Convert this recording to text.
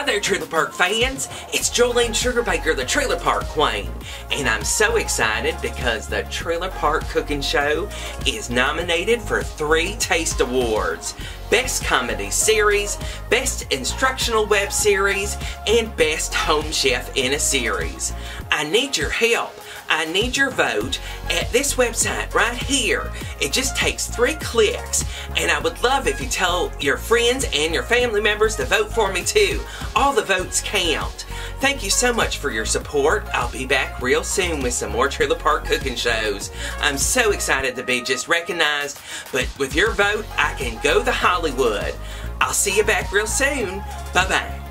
there, Trailer Park fans! It's Jolene Sugarbaker, the Trailer Park Queen, and I'm so excited because the Trailer Park Cooking Show is nominated for 3 Taste Awards: Best Comedy Series, Best Instructional Web Series, and Best Home Chef in a Series. I need your help. I need your vote at this website right here. It just takes 3 clicks, and I would love if you tell your friends and your family members to vote for me too. All the votes count. Thank you so much for your support. I'll be back real soon with some more Trailer Park cooking shows. I'm so excited to be just recognized, but with your vote, I can go to Hollywood. I'll see you back real soon. Bye-bye.